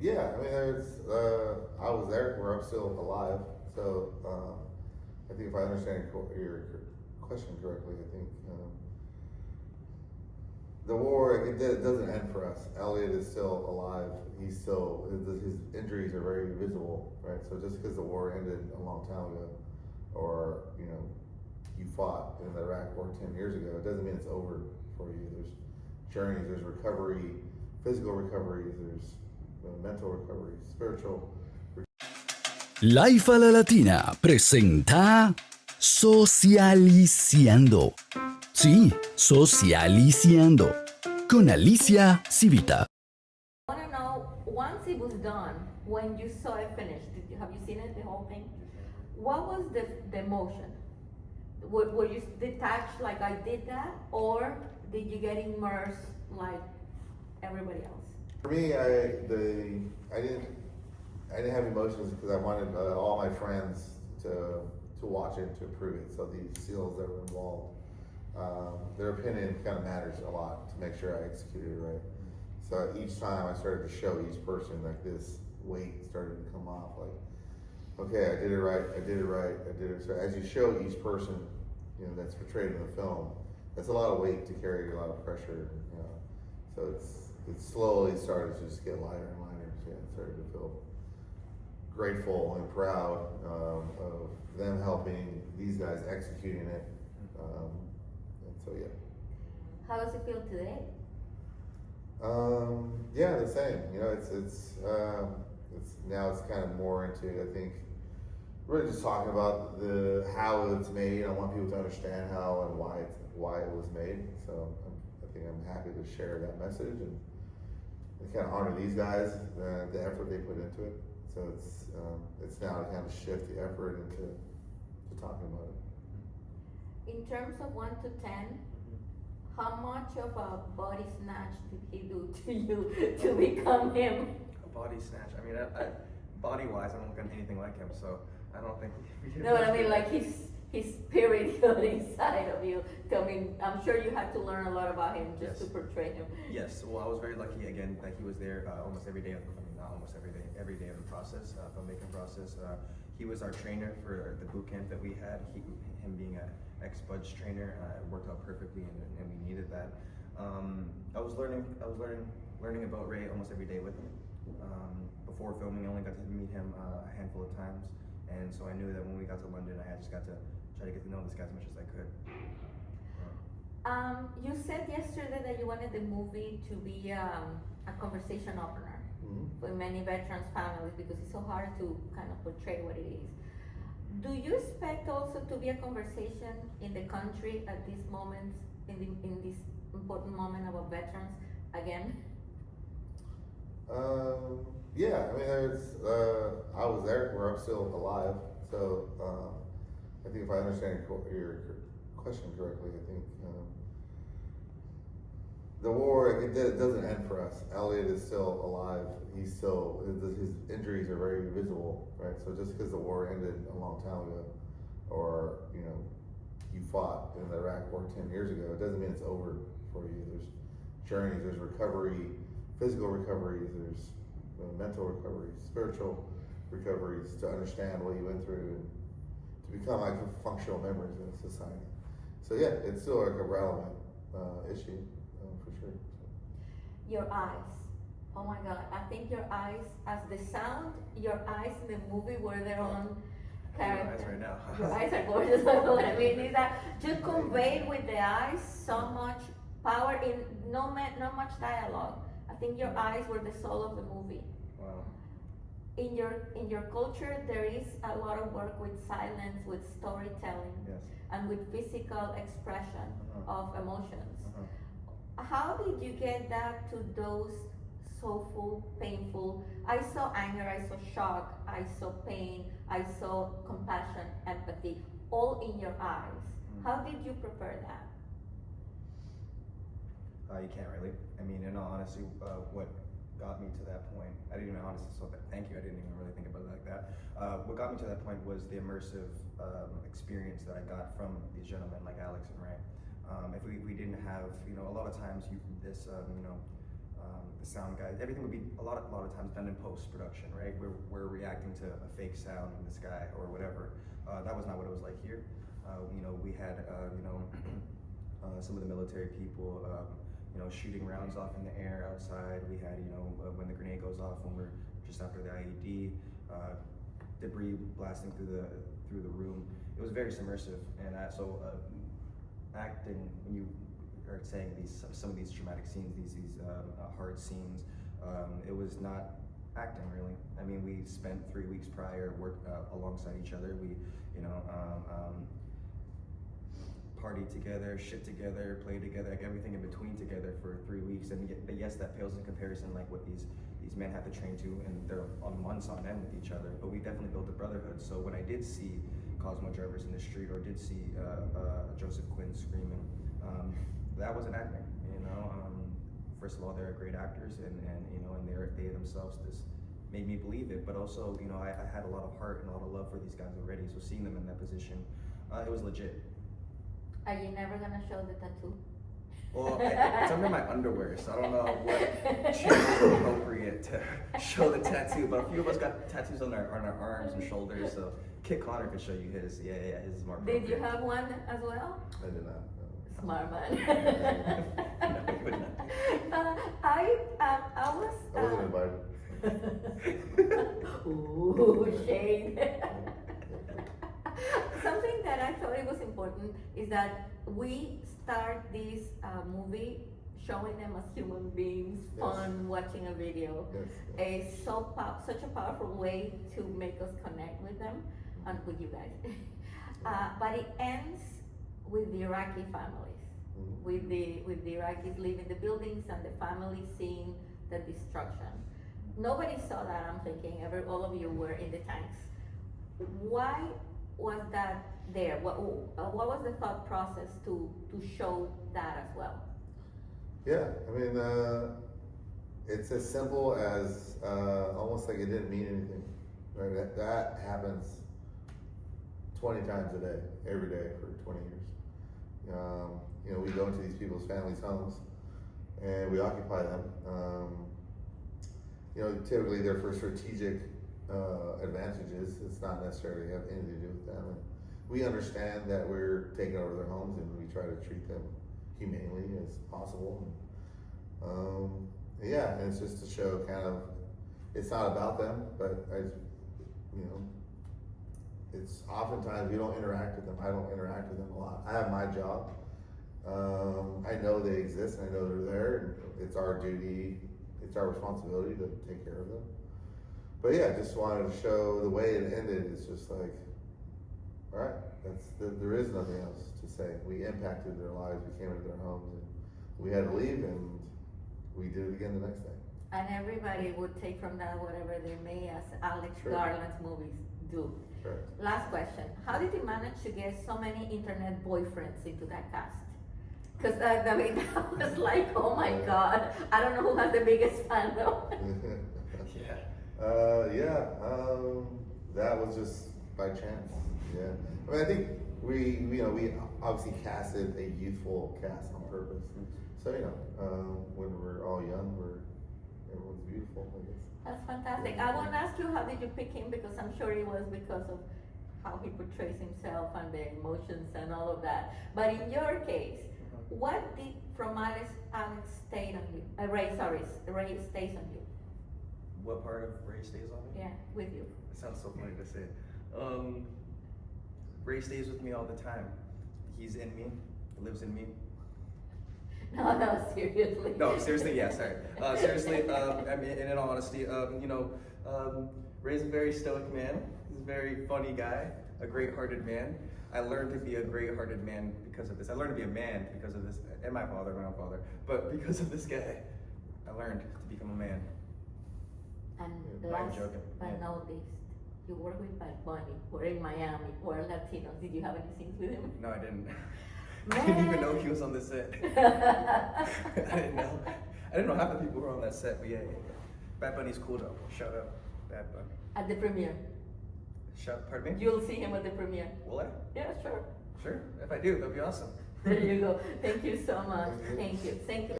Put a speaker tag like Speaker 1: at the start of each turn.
Speaker 1: Yeah, I mean, I was there where I'm still alive. So I think if I understand your question correctly, I think the war it doesn't end for us. Elliot is still alive. He's still his injuries are very visible, right? So just because the war ended a long time ago, or you fought in the Iraq War 10 years ago, it doesn't mean it's over for you. There's journeys, there's recovery, physical recoveries, there's mental recovery, spiritual.
Speaker 2: Life a la Latina presenta Socialiciando. Sí, Socialiciando. Con Alicia Civita.
Speaker 3: I want to know, once it was done, when you saw it finished, have you seen it, the whole thing? What was the emotion? Were you detached like I did that, or did you get immersed like everybody else?
Speaker 1: For me, I didn't have emotions because I wanted all my friends to watch it, to approve it. So these SEALs that were involved, their opinion kind of matters a lot to make sure I executed it right. So each time I started to show each person, like, this weight started to come off, like, okay, I did it right, I did it right, I did it. So as you show each person, that's portrayed in the film, that's a lot of weight to carry, a lot of pressure, So it slowly started to just get lighter and lighter. So yeah, I started to feel grateful and proud of them helping these guys executing it. And so yeah.
Speaker 3: How does it feel today?
Speaker 1: Yeah, the same. It's now it's kind of more into, I think, really just talking about how it's made. I want people to understand how and why it was made. So I think I'm happy to share that message and kind of honor these guys, the effort they put into it. So it's now to kind of shift the effort into talking about it.
Speaker 3: In terms of 1 to 10, how much of a body snatch did he do to you to become him?
Speaker 4: A body snatch. I mean, body-wise, I don't look anything like him, so I don't think.
Speaker 3: No, but I mean, like his spirit inside of you. I mean, I'm sure you had to learn a lot about him just to portray him.
Speaker 4: Yes. Well, I was very lucky again that he was there almost every day. Not almost every day of the process, filmmaking process. He was our trainer for the boot camp that we had. Him being an ex-Budge trainer, it worked out perfectly, and we needed that. I was learning about Ray almost every day with him. Before filming, I only got to meet him a handful of times, and so I knew that when we got to London, I just got to try to get to know this guy as much as I could.
Speaker 3: You said yesterday that you wanted the movie to be a conversation opener for many veterans' families because it's so hard to kind of portray what it is. Do you expect also to be a conversation in the country at this moment, in this important moment about veterans again?
Speaker 1: Yeah, I mean, I was there where I'm still alive. So I think if I understand your question correctly, I think the war it doesn't end for us. Elliot is still alive. He's still his injuries are very visible, right? So just because the war ended a long time ago, or you fought in the Iraq War 10 years ago, it doesn't mean it's over for you. There's journeys, there's recovery, physical recoveries, there's mental recoveries, spiritual recoveries to understand what you went through and to become like functional members in society. So yeah, it's still like a relevant issue for sure.
Speaker 3: Your eyes. Oh my God, I think your eyes, as the sound, your eyes in the movie were their own character.
Speaker 4: Your eyes right now.
Speaker 3: Your eyes are gorgeous. I mean, is that you conveyed with the eyes so much power in not much dialogue. I think your eyes were the soul of the movie.
Speaker 4: Wow.
Speaker 3: In your culture, there is a lot of work with silence, with storytelling,
Speaker 4: Yes.
Speaker 3: and with physical expression of emotions.
Speaker 4: Uh-huh.
Speaker 3: How did you get that to those soulful, painful? I saw anger, I saw shock, I saw pain, I saw compassion, empathy, all in your eyes. How did you prepare that?
Speaker 4: You can't really. I mean, in all honesty, what got me to that point, I didn't even honestly, so thank you, I didn't even really think about it like that. What got me to that point was the immersive experience that I got from these gentlemen like Alex and Ray. If we didn't have, a lot of times the sound guys. Everything would be a lot of times done in post-production, right? We're reacting to a fake sound in the sky or whatever. That was not what it was like here. We had some of the military people, shooting rounds off in the air outside. We had, when the grenade goes off when we're just after the IED, debris blasting through the room. It was very submersive, and so acting, when you are saying some of these traumatic scenes, these hard scenes, it was not acting really. I mean, we spent 3 weeks prior work alongside each other. We, party together, shit together, play together, like everything in between together for 3 weeks. And yes, that pales in comparison, like what these men have to train to, and they're on months on end with each other. But we definitely built a brotherhood. So when I did see Cosmo drivers in the street, or did see Joseph Quinn screaming, that wasn't acting. First of all, they're great actors, and they themselves just made me believe it. But also, I had a lot of heart and a lot of love for these guys already. So seeing them in that position, it was legit.
Speaker 3: Are you never gonna show the tattoo?
Speaker 4: Well, it's under my underwear, so I don't know what channel is appropriate to show the tattoo. But a few of us got tattoos on our arms and shoulders, so Kit Connor could show you his. Yeah, his is more appropriate.
Speaker 3: Did you have one as well?
Speaker 1: I did not. No.
Speaker 3: Smart man.
Speaker 4: No, you would not.
Speaker 3: I was.
Speaker 1: I wasn't invited.
Speaker 3: Ooh, shade. Something that I thought it was important is that we start this movie showing them as human beings, fun, watching a video.
Speaker 1: Yes.
Speaker 3: It's such a powerful way to make us connect with them and with you guys. But it ends with the Iraqi families, with the Iraqis leaving the buildings and the families seeing the destruction. Nobody saw that, I'm thinking. All of you were in the tanks. Why was that there? What was the thought process to show that as well?
Speaker 1: Yeah, I mean, it's as simple as almost like it didn't mean anything. Right? That happens 20 times a day, every day for 20 years. We go into these people's families' homes and we occupy them. Typically they're for strategic advantages. It's not necessarily have anything to do with them. And we understand that we're taking over their homes, and we try to treat them humanely as possible. And it's just to show kind of, it's not about them, but it's oftentimes we don't interact with them. I don't interact with them a lot. I have my job. I know they exist, and I know they're there, and it's our duty, it's our responsibility to take care of them. But yeah, just wanted to show the way it ended. It's just like, all right, there is nothing else to say. We impacted their lives. We came into their homes, and we had to leave, and we did it again the next day.
Speaker 3: And everybody would take from that whatever they may, as Alex
Speaker 1: Sure.
Speaker 3: Garland's movies do.
Speaker 1: Sure.
Speaker 3: Last question: how did you manage to get so many internet boyfriends into that cast? Because that was like, oh my God, I don't know who has the biggest fan though.
Speaker 1: That was just by chance. Yeah, I mean, I think we obviously casted a youthful cast on purpose. So when we're all young, everyone's beautiful, I guess.
Speaker 3: That's fantastic. I want to ask you, how did you pick him? Because I'm sure it was because of how he portrays himself and the emotions and all of that. But in your case, what did from Alex stay on you? Ray stays on you.
Speaker 4: What part of Ray stays on me?
Speaker 3: Yeah, with you.
Speaker 4: It sounds so funny to say. Ray stays with me all the time. He's in me, lives in me.
Speaker 3: No, seriously.
Speaker 4: No, seriously, yeah, sorry. Seriously, I mean, in all honesty, Ray's a very stoic man. He's a very funny guy, a great-hearted man. I learned to be a great-hearted man because of this. I learned to be a man because of this, and my own father. But because of this guy, I learned to become a man.
Speaker 3: And
Speaker 4: I'm
Speaker 3: last
Speaker 4: joking.
Speaker 3: but not least, you work with Bad Bunny. We're in Miami. We're Latinos. Did you have any scenes with him?
Speaker 4: No, I didn't. I didn't even know he was on the set. I didn't know half the people who were on that set, but yeah. Bad Bunny's cool though. Shout out, Bad Bunny.
Speaker 3: At the premiere.
Speaker 4: Pardon me?
Speaker 3: You'll see him at the premiere.
Speaker 4: Will I?
Speaker 3: Yeah, sure.
Speaker 4: Sure. If I do, that'd be awesome.
Speaker 3: There you go. Thank you so much. Thank you.